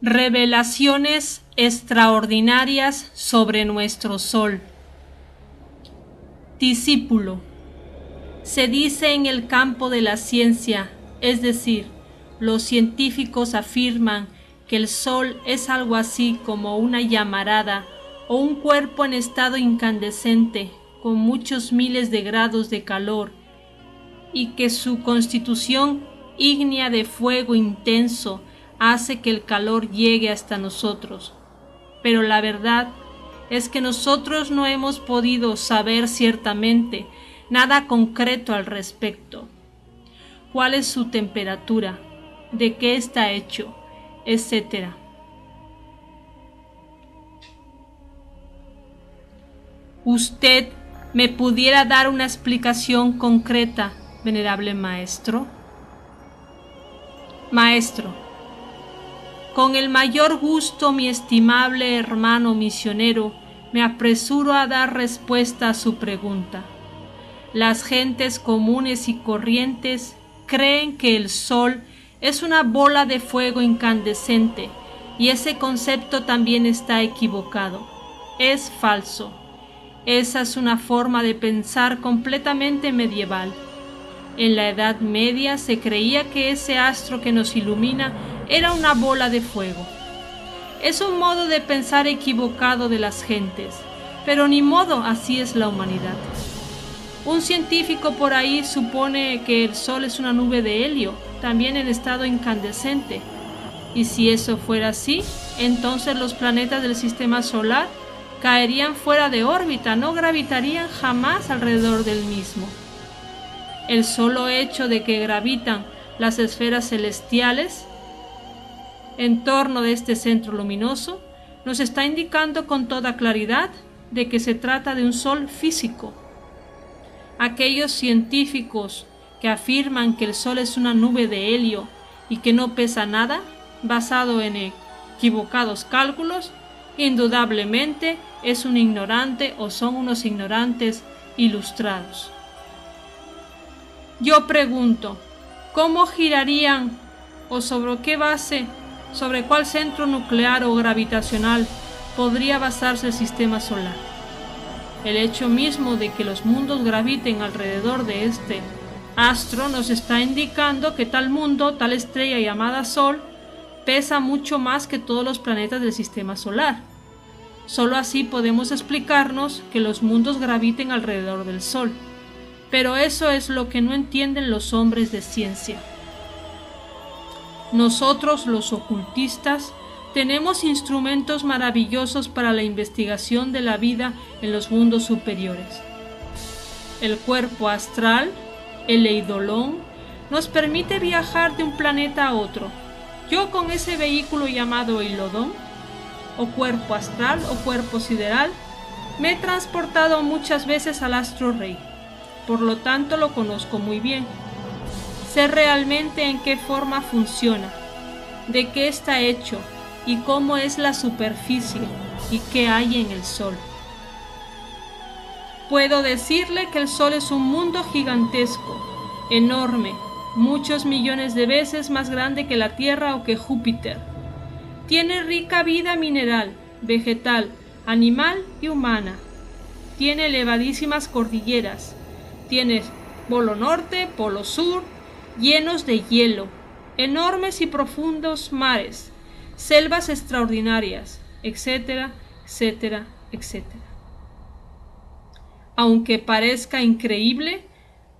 Revelaciones extraordinarias sobre nuestro Sol. Discípulo. Se dice en el campo de la ciencia, es decir, los científicos afirman que el Sol es algo así como una llamarada o un cuerpo en estado incandescente con muchos miles de grados de calor y que su constitución ígnea de fuego intenso hace que el calor llegue hasta nosotros. Pero la verdad es que nosotros no hemos podido saber ciertamente nada concreto al respecto. ¿Cuál es su temperatura? ¿De qué está hecho? Etcétera. ¿Usted me pudiera dar una explicación concreta, venerable maestro? Maestro. Con el mayor gusto, mi estimable hermano misionero, me apresuro a dar respuesta a su pregunta. Las gentes comunes y corrientes creen que el Sol es una bola de fuego incandescente, y ese concepto también está equivocado. Es falso. Esa es una forma de pensar completamente medieval. En la Edad Media se creía que ese astro que nos ilumina era una bola de fuego. Es un modo de pensar equivocado de las gentes, pero ni modo, así es la humanidad. Un científico por ahí supone que el Sol es una nube de helio, también en estado incandescente. Y si eso fuera así, entonces los planetas del sistema solar caerían fuera de órbita, no gravitarían jamás alrededor del mismo. El solo hecho de que gravitan las esferas celestiales en torno de este centro luminoso nos está indicando con toda claridad de que se trata de un Sol físico. Aquellos científicos que afirman que el Sol es una nube de helio y que no pesa nada, basado en equivocados cálculos, indudablemente es un ignorante o son unos ignorantes ilustrados. Yo pregunto, ¿cómo girarían o sobre qué base, sobre cuál centro nuclear o gravitacional podría basarse el sistema solar? El hecho mismo de que los mundos graviten alrededor de este astro nos está indicando que tal mundo, tal estrella llamada Sol, pesa mucho más que todos los planetas del sistema solar. Solo así podemos explicarnos que los mundos graviten alrededor del Sol. Pero eso es lo que no entienden los hombres de ciencia. Nosotros, los ocultistas, tenemos instrumentos maravillosos para la investigación de la vida en los mundos superiores. El cuerpo astral, el eidolon, nos permite viajar de un planeta a otro. Yo con ese vehículo llamado eidolon, o cuerpo astral o cuerpo sideral, me he transportado muchas veces al astro rey. Por lo tanto lo conozco muy bien. Sé realmente en qué forma funciona, de qué está hecho y cómo es la superficie y qué hay en el Sol. Puedo decirle que el Sol es un mundo gigantesco, enorme, muchos millones de veces más grande que la Tierra o que Júpiter. Tiene rica vida mineral, vegetal, animal y humana. Tiene elevadísimas cordilleras. Tiene polo norte, polo sur, llenos de hielo, enormes y profundos mares, selvas extraordinarias, etcétera, etcétera, etcétera. Aunque parezca increíble,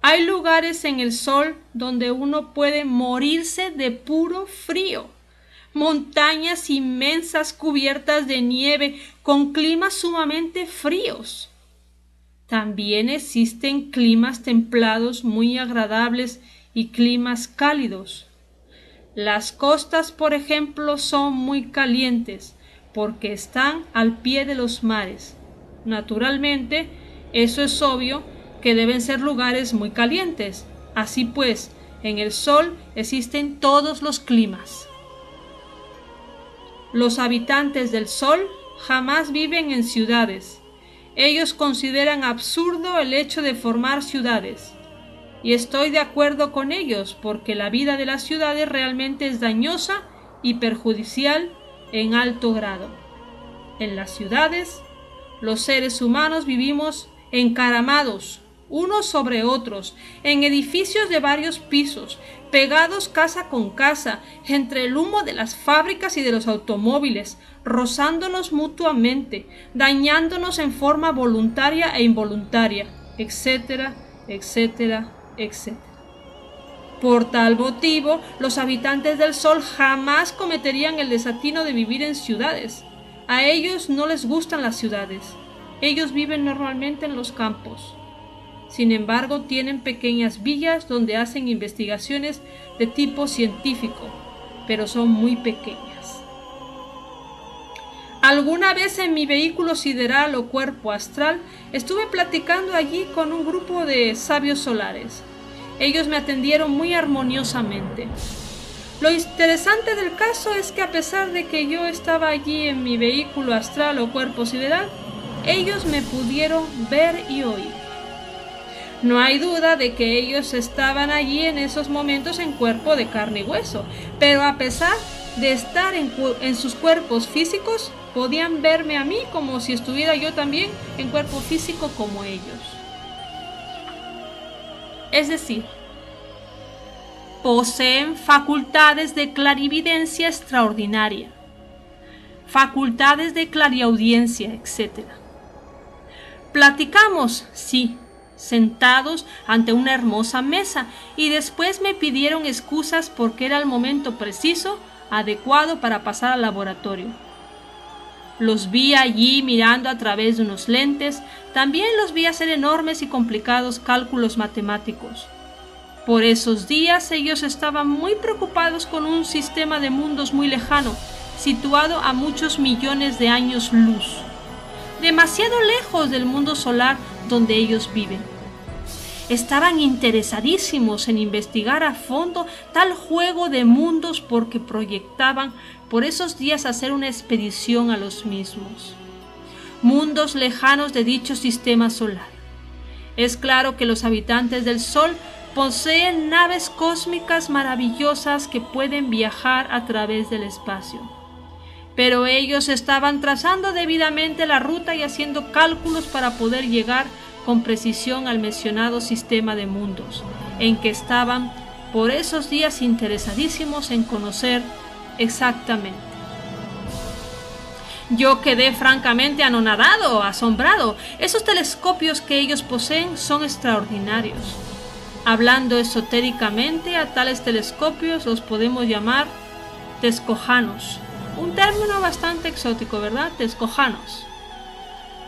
hay lugares en el Sol donde uno puede morirse de puro frío. Montañas inmensas cubiertas de nieve con climas sumamente fríos. También existen climas templados muy agradables y climas cálidos. Las costas, por ejemplo, son muy calientes porque están al pie de los mares. Naturalmente, eso es obvio que deben ser lugares muy calientes. Así pues, en el Sol existen todos los climas. Los habitantes del Sol jamás viven en ciudades. Ellos consideran absurdo el hecho de formar ciudades. Y estoy de acuerdo con ellos porque la vida de las ciudades realmente es dañosa y perjudicial en alto grado. En las ciudades, los seres humanos vivimos encaramados unos sobre otros, en edificios de varios pisos, pegados casa con casa, entre el humo de las fábricas y de los automóviles, rozándonos mutuamente, dañándonos en forma voluntaria e involuntaria, etcétera, etcétera, etcétera. Por tal motivo, los habitantes del Sol jamás cometerían el desatino de vivir en ciudades. A ellos no les gustan las ciudades. Ellos viven normalmente en los campos. Sin embargo, tienen pequeñas villas donde hacen investigaciones de tipo científico, pero son muy pequeñas. Alguna vez en mi vehículo sideral o cuerpo astral estuve platicando allí con un grupo de sabios solares. Ellos me atendieron muy armoniosamente. Lo interesante del caso es que a pesar de que yo estaba allí en mi vehículo astral o cuerpo sideral, ellos me pudieron ver y oír. No hay duda de que ellos estaban allí en esos momentos en cuerpo de carne y hueso, pero a pesar de estar en sus cuerpos físicos, podían verme a mí como si estuviera yo también en cuerpo físico como ellos. Es decir, poseen facultades de clarividencia extraordinaria, facultades de clariaudiencia, etc. Platicamos, sí, sentados ante una hermosa mesa, y después me pidieron excusas porque era el momento preciso, adecuado para pasar al laboratorio. Los vi allí mirando a través de unos lentes, también los vi hacer enormes y complicados cálculos matemáticos. Por esos días ellos estaban muy preocupados con un sistema de mundos muy lejano, situado a muchos millones de años luz, demasiado lejos del mundo solar donde ellos viven. Estaban interesadísimos en investigar a fondo tal juego de mundos porque proyectaban por esos días hacer una expedición a los mismos. Mundos lejanos de dicho sistema solar. Es claro que los habitantes del Sol poseen naves cósmicas maravillosas que pueden viajar a través del espacio. Pero ellos estaban trazando debidamente la ruta y haciendo cálculos para poder llegar con precisión al mencionado sistema de mundos, en que estaban por esos días interesadísimos en conocer exactamente. Yo quedé francamente anonadado, asombrado. Esos telescopios que ellos poseen son extraordinarios. Hablando esotéricamente, a tales telescopios los podemos llamar tescojanos. Un término bastante exótico, ¿verdad? Tescojanos.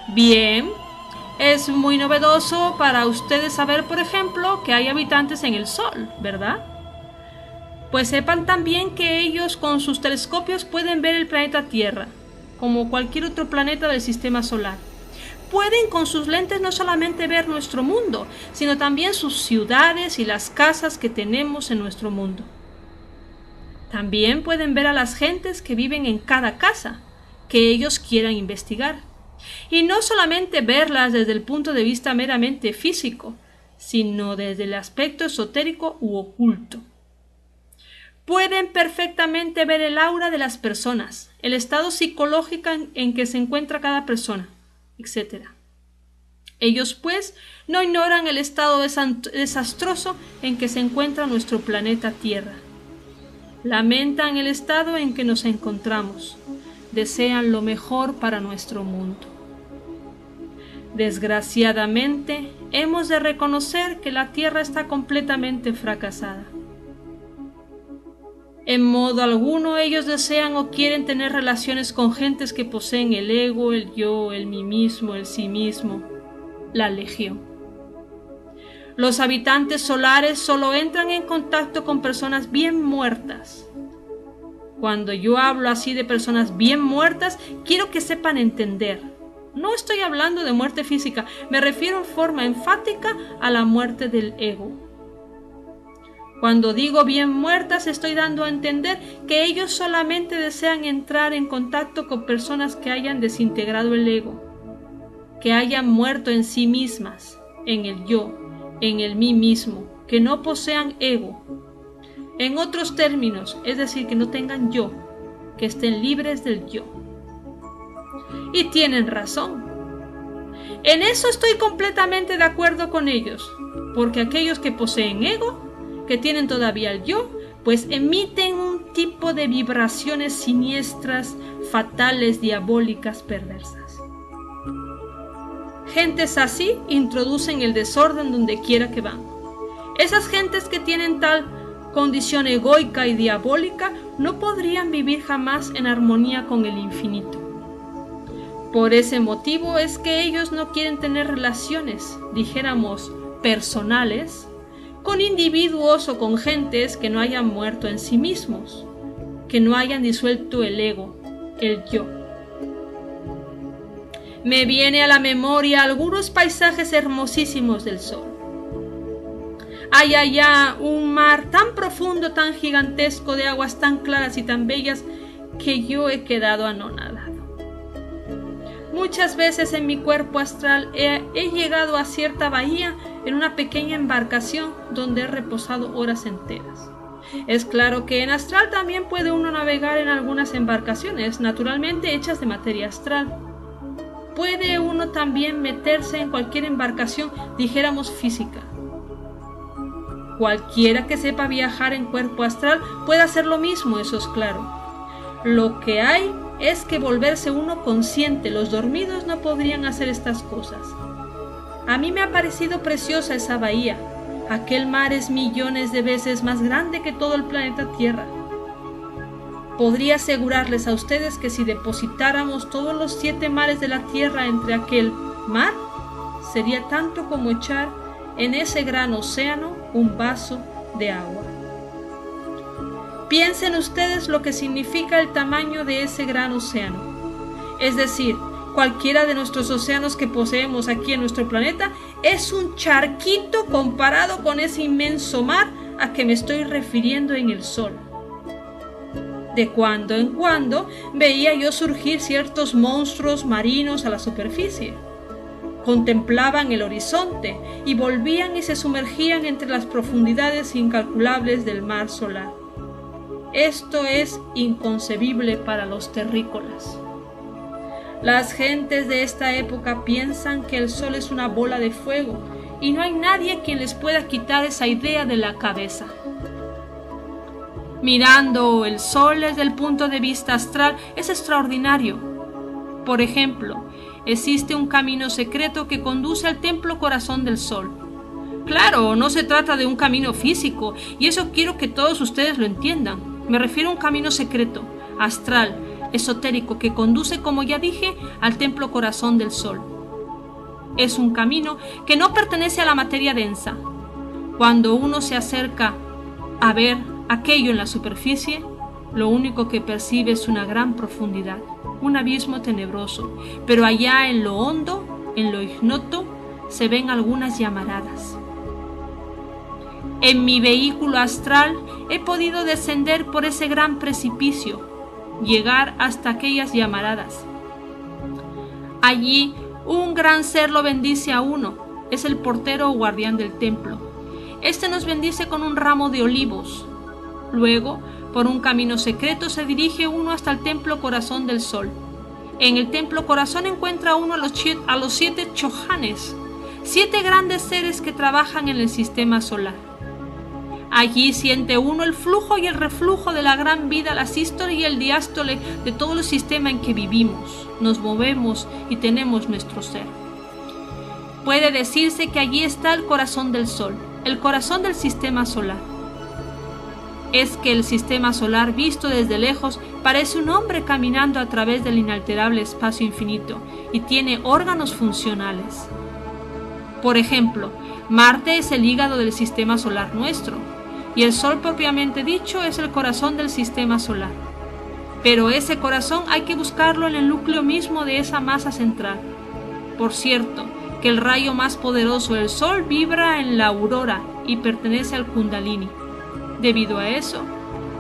Bien. Es muy novedoso para ustedes saber, por ejemplo, que hay habitantes en el Sol, ¿verdad? Pues sepan también que ellos con sus telescopios pueden ver el planeta Tierra, como cualquier otro planeta del sistema solar. Pueden con sus lentes no solamente ver nuestro mundo, sino también sus ciudades y las casas que tenemos en nuestro mundo. También pueden ver a las gentes que viven en cada casa, que ellos quieran investigar. Y no solamente verlas desde el punto de vista meramente físico, sino desde el aspecto esotérico u oculto. Pueden perfectamente ver el aura de las personas, el estado psicológico en que se encuentra cada persona, etc. Ellos, pues, no ignoran el estado desastroso en que se encuentra nuestro planeta Tierra. Lamentan el estado en que nos encontramos. Desean lo mejor para nuestro mundo. Desgraciadamente, hemos de reconocer que la Tierra está completamente fracasada. En modo alguno ellos desean o quieren tener relaciones con gentes que poseen el ego, el yo, el mí mismo, el sí mismo, la legión. Los habitantes solares solo entran en contacto con personas bien muertas. Cuando yo hablo así de personas bien muertas, quiero que sepan entender. No estoy hablando de muerte física, me refiero en forma enfática a la muerte del ego. Cuando digo bien muertas, estoy dando a entender que ellos solamente desean entrar en contacto con personas que hayan desintegrado el ego, que hayan muerto en sí mismas, en el yo, en el mí mismo, que no posean ego. En otros términos, es decir, que no tengan yo, que estén libres del yo. Y tienen razón. En eso estoy completamente de acuerdo con ellos, porque aquellos que poseen ego, que tienen todavía el yo, pues emiten un tipo de vibraciones siniestras, fatales, diabólicas, perversas. Gentes así introducen el desorden donde quiera que van. Esas gentes que tienen tal condición egoica y diabólica no podrían vivir jamás en armonía con el infinito. Por ese motivo es que ellos no quieren tener relaciones, dijéramos, personales, con individuos o con gentes que no hayan muerto en sí mismos, que no hayan disuelto el ego, el yo. Me viene a la memoria algunos paisajes hermosísimos del sol. Hay allá un mar tan profundo, tan gigantesco, de aguas tan claras y tan bellas, que yo he quedado anonadado. Muchas veces en mi cuerpo astral he llegado a cierta bahía en una pequeña embarcación donde he reposado horas enteras. Es claro que en astral también puede uno navegar en algunas embarcaciones, naturalmente hechas de materia astral. Puede uno también meterse en cualquier embarcación, dijéramos física. Cualquiera que sepa viajar en cuerpo astral puede hacer lo mismo, eso es claro. Lo que hay es que volverse uno consciente. Los dormidos no podrían hacer estas cosas. A mí me ha parecido preciosa esa bahía. Aquel mar es millones de veces más grande que todo el planeta Tierra. Podría asegurarles a ustedes que si depositáramos todos los 7 mares de la Tierra entre aquel mar, sería tanto como echar en ese gran océano un vaso de agua. Piensen ustedes lo que significa el tamaño de ese gran océano. Es decir, cualquiera de nuestros océanos que poseemos aquí en nuestro planeta es un charquito comparado con ese inmenso mar a que me estoy refiriendo en el sol. De cuando en cuando veía yo surgir ciertos monstruos marinos a la superficie. Contemplaban el horizonte y volvían y se sumergían entre las profundidades incalculables del mar solar. Esto es inconcebible para los terrícolas. Las gentes de esta época piensan que el sol es una bola de fuego y no hay nadie quien les pueda quitar esa idea de la cabeza. Mirando el sol desde el punto de vista astral es extraordinario. Por ejemplo, existe un camino secreto que conduce al templo corazón del sol. Claro, no se trata de un camino físico, y eso quiero que todos ustedes lo entiendan. Me refiero a un camino secreto, astral, esotérico, que conduce, como ya dije, al templo corazón del sol. Es un camino que no pertenece a la materia densa. Cuando uno se acerca a ver aquello en la superficie, lo único que percibe es una gran profundidad, un abismo tenebroso, pero allá en lo hondo, en lo ignoto, se ven algunas llamaradas. En mi vehículo astral he podido descender por ese gran precipicio, llegar hasta aquellas llamaradas. Allí un gran ser lo bendice a uno, es el portero o guardián del templo. Este nos bendice con un ramo de olivos. Luego, por un camino secreto se dirige uno hasta el templo corazón del sol. En el templo corazón encuentra uno a los 7 chohanes, 7 grandes seres que trabajan en el sistema solar. Allí siente uno el flujo y el reflujo de la gran vida, la sístole y el diástole de todo el sistema en que vivimos, nos movemos y tenemos nuestro ser. Puede decirse que allí está el corazón del sol, el corazón del sistema solar. Es que el sistema solar, visto desde lejos, parece un hombre caminando a través del inalterable espacio infinito y tiene órganos funcionales. Por ejemplo, Marte es el hígado del sistema solar nuestro, y el Sol propiamente dicho es el corazón del sistema solar. Pero ese corazón hay que buscarlo en el núcleo mismo de esa masa central. Por cierto, que el rayo más poderoso del Sol vibra en la aurora y pertenece al Kundalini. Debido a eso,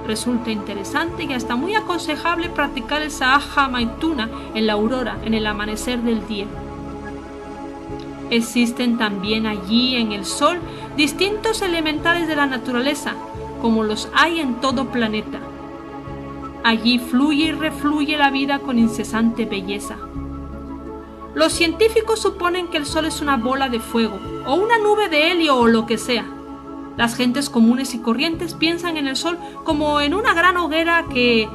resulta interesante y hasta muy aconsejable practicar el Sahaja Maituna en la aurora, en el amanecer del día. Existen también allí en el Sol distintos elementales de la naturaleza, como los hay en todo planeta. Allí fluye y refluye la vida con incesante belleza. Los científicos suponen que el Sol es una bola de fuego, o una nube de helio o lo que sea. Las gentes comunes y corrientes piensan en el Sol como en una gran hoguera que,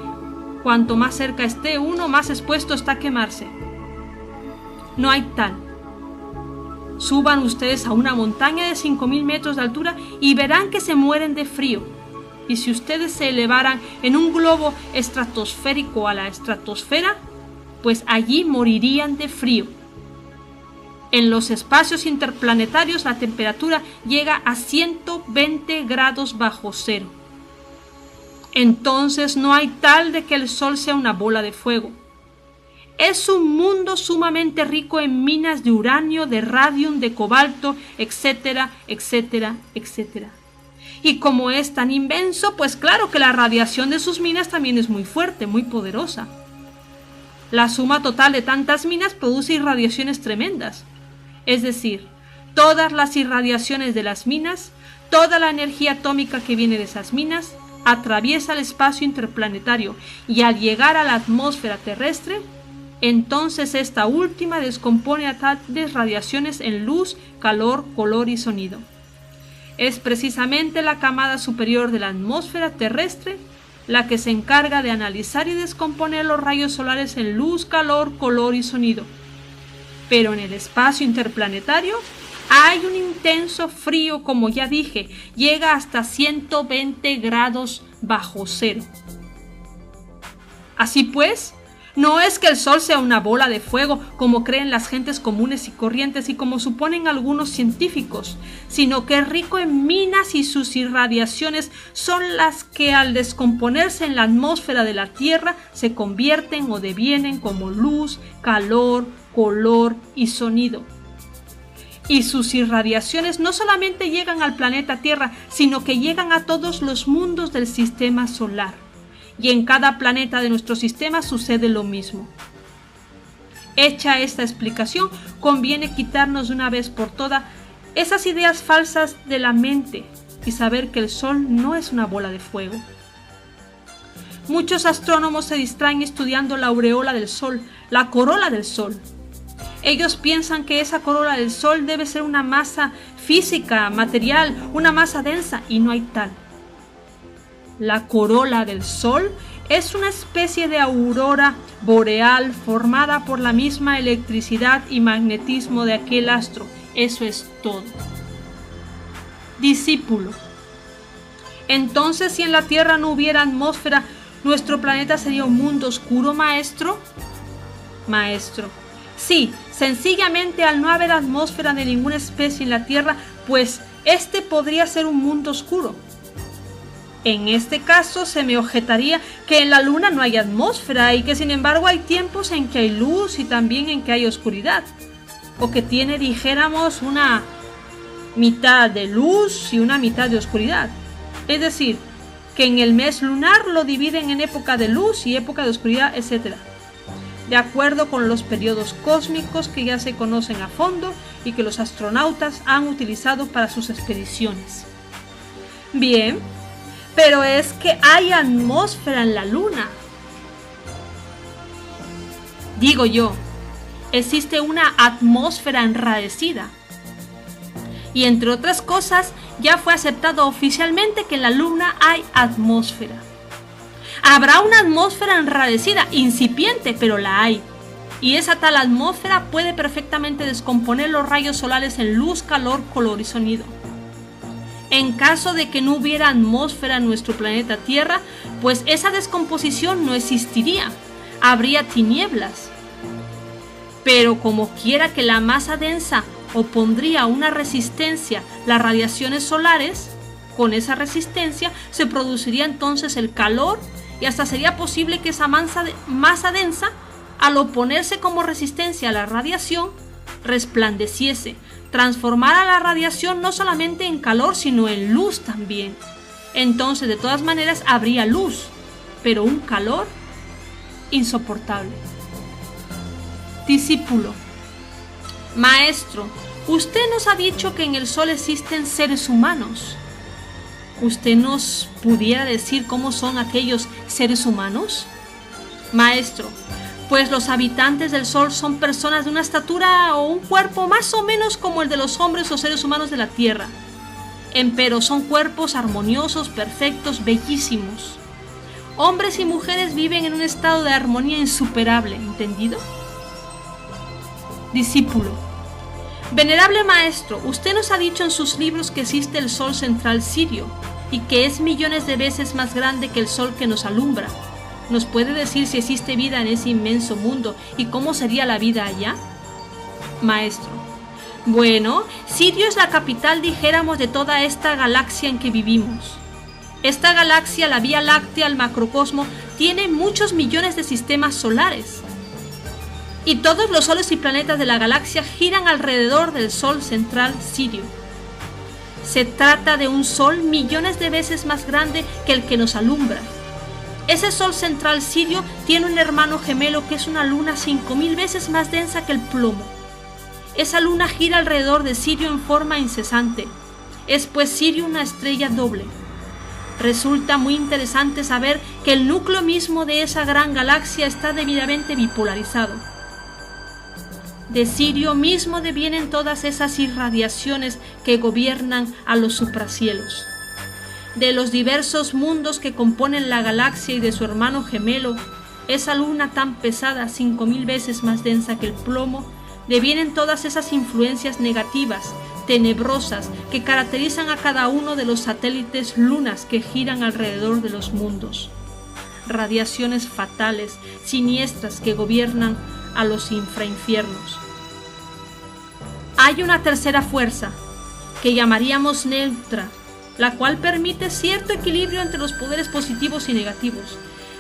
cuanto más cerca esté uno, más expuesto está a quemarse. No hay tal. Suban ustedes a una montaña de 5.000 metros de altura y verán que se mueren de frío. Y si ustedes se elevaran en un globo estratosférico a la estratosfera, pues allí morirían de frío. En los espacios interplanetarios la temperatura llega a 120 grados bajo cero. Entonces no hay tal de que el Sol sea una bola de fuego. Es un mundo sumamente rico en minas de uranio, de radium, de cobalto, etcétera, etcétera, etcétera. Y como es tan inmenso, pues claro que la radiación de sus minas también es muy fuerte, muy poderosa. La suma total de tantas minas produce irradiaciones tremendas. Es decir, todas las irradiaciones de las minas, toda la energía atómica que viene de esas minas, atraviesa el espacio interplanetario y al llegar a la atmósfera terrestre, entonces esta última descompone a tales radiaciones en luz, calor, color y sonido. Es precisamente la camada superior de la atmósfera terrestre la que se encarga de analizar y descomponer los rayos solares en luz, calor, color y sonido. Pero en el espacio interplanetario hay un intenso frío, como ya dije, llega hasta 120 grados bajo cero. Así pues, no es que el Sol sea una bola de fuego, como creen las gentes comunes y corrientes y como suponen algunos científicos, sino que es rico en minas y sus irradiaciones son las que al descomponerse en la atmósfera de la Tierra se convierten o devienen como luz, calor, color y sonido. Y sus irradiaciones no solamente llegan al planeta Tierra, sino que llegan a todos los mundos del sistema solar. Y en cada planeta de nuestro sistema sucede lo mismo. Hecha esta explicación, conviene quitarnos de una vez por todas esas ideas falsas de la mente y saber que el Sol no es una bola de fuego. Muchos astrónomos se distraen estudiando la aureola del Sol, la corola del Sol. Ellos piensan que esa corola del Sol debe ser una masa física, material, una masa densa, y no hay tal. La corola del Sol es una especie de aurora boreal formada por la misma electricidad y magnetismo de aquel astro. Eso es todo. Discípulo. Entonces, si en la Tierra no hubiera atmósfera, ¿nuestro planeta sería un mundo oscuro, maestro? Maestro. Sí, sencillamente al no haber atmósfera de ninguna especie en la Tierra, pues este podría ser un mundo oscuro. En este caso se me objetaría que en la Luna no hay atmósfera y que sin embargo hay tiempos en que hay luz y también en que hay oscuridad, o que tiene, dijéramos, una mitad de luz y una mitad de oscuridad. Es decir, que en el mes lunar lo dividen en época de luz y época de oscuridad, etc. De acuerdo con los periodos cósmicos que ya se conocen a fondo y que los astronautas han utilizado para sus expediciones. Bien, pero es que hay atmósfera en la Luna. Digo yo, existe una atmósfera enrarecida. Y entre otras cosas, ya fue aceptado oficialmente que en la Luna hay atmósfera. Habrá una atmósfera enrarecida, incipiente, pero la hay. Y esa tal atmósfera puede perfectamente descomponer los rayos solares en luz, calor, color y sonido. En caso de que no hubiera atmósfera en nuestro planeta Tierra, pues esa descomposición no existiría, habría tinieblas. Pero como quiera que la masa densa opondría una resistencia a las radiaciones solares, con esa resistencia se produciría entonces el calor y hasta sería posible que esa masa densa, al oponerse como resistencia a la radiación, resplandeciese, transformara la radiación no solamente en calor, sino en luz también. Entonces, de todas maneras, habría luz, pero un calor insoportable. Discípulo. Maestro, usted nos ha dicho que en el Sol existen seres humanos. ¿Usted nos pudiera decir cómo son aquellos seres humanos? Maestro, pues los habitantes del Sol son personas de una estatura o un cuerpo más o menos como el de los hombres o seres humanos de la Tierra. Empero son cuerpos armoniosos, perfectos, bellísimos. Hombres y mujeres viven en un estado de armonía insuperable, ¿entendido? Discípulo. Venerable maestro, usted nos ha dicho en sus libros que existe el Sol central sirio y que es millones de veces más grande que el Sol que nos alumbra. ¿Nos puede decir si existe vida en ese inmenso mundo y cómo sería la vida allá? Maestro. Bueno, Sirio es la capital, dijéramos, de toda esta galaxia en que vivimos. Esta galaxia, la Vía Láctea, el macrocosmo, tiene muchos millones de sistemas solares. Y todos los soles y planetas de la galaxia giran alrededor del Sol central sirio. Se trata de un Sol millones de veces más grande que el que nos alumbra. Ese Sol central sirio tiene un hermano gemelo que es una luna 5000 veces más densa que el plomo. Esa luna gira alrededor de Sirio en forma incesante. Es pues Sirio una estrella doble. Resulta muy interesante saber que el núcleo mismo de esa gran galaxia está debidamente bipolarizado. De Sirio mismo devienen todas esas irradiaciones que gobiernan a los supracielos. De los diversos mundos que componen la galaxia y de su hermano gemelo, esa luna tan pesada, 5000 veces más densa que el plomo, devienen todas esas influencias negativas, tenebrosas, que caracterizan a cada uno de los satélites lunas que giran alrededor de los mundos. Radiaciones fatales, siniestras que gobiernan a los infrainfiernos. Hay una tercera fuerza, que llamaríamos neutra, la cual permite cierto equilibrio entre los poderes positivos y negativos.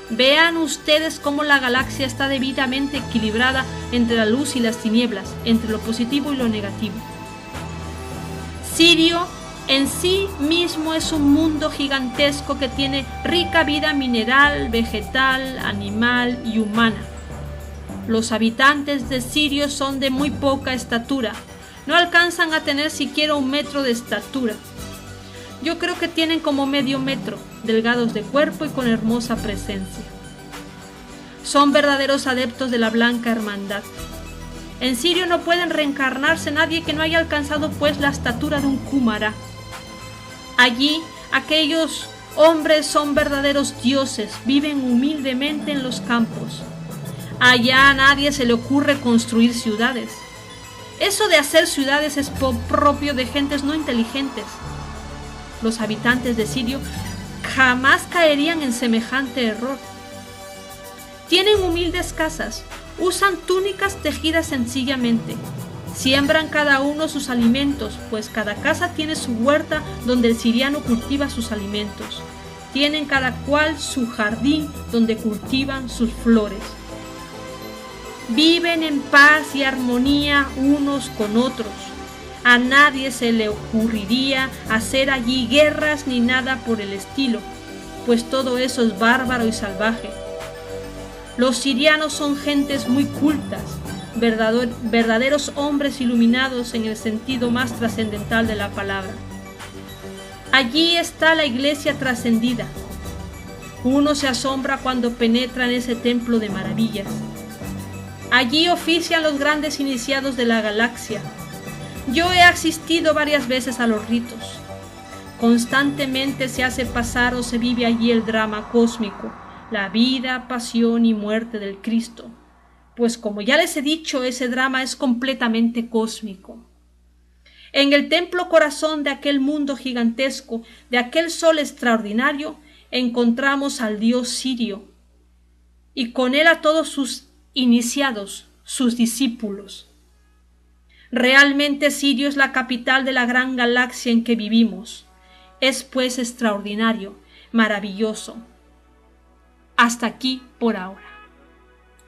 Vean ustedes cómo la galaxia está debidamente equilibrada entre la luz y las tinieblas, entre lo positivo y lo negativo. Sirio en sí mismo es un mundo gigantesco que tiene rica vida mineral, vegetal, animal y humana. Los habitantes de Sirio son de muy poca estatura, no alcanzan a tener siquiera 1 metro de estatura. Yo creo que tienen como medio metro, delgados de cuerpo y con hermosa presencia. Son verdaderos adeptos de la Blanca Hermandad. En Sirio no pueden reencarnarse nadie que no haya alcanzado pues la estatura de un Kumara. Allí aquellos hombres son verdaderos dioses, viven humildemente en los campos. Allá a nadie se le ocurre construir ciudades. Eso de hacer ciudades es propio de gentes no inteligentes. Los habitantes de Sirio jamás caerían en semejante error. Tienen humildes casas, usan túnicas tejidas sencillamente, siembran cada uno sus alimentos, pues cada casa tiene su huerta donde el siriano cultiva sus alimentos. Tienen cada cual su jardín donde cultivan sus flores. Viven en paz y armonía unos con otros. A nadie se le ocurriría hacer allí guerras ni nada por el estilo, pues todo eso es bárbaro y salvaje. Los sirianos son gentes muy cultas, verdaderos hombres iluminados en el sentido más trascendental de la palabra. Allí está la iglesia trascendida. Uno se asombra cuando penetra en ese templo de maravillas. Allí ofician los grandes iniciados de la galaxia. Yo he asistido varias veces a los ritos. Constantemente se hace pasar o se vive allí el drama cósmico, la vida, pasión y muerte del Cristo. Pues como ya les he dicho, ese drama es completamente cósmico. En el templo corazón de aquel mundo gigantesco, de aquel sol extraordinario, encontramos al dios Sirio, y con él a todos sus iniciados, sus discípulos. Realmente Sirio es la capital de la gran galaxia en que vivimos. Es pues extraordinario, maravilloso. Hasta aquí por ahora.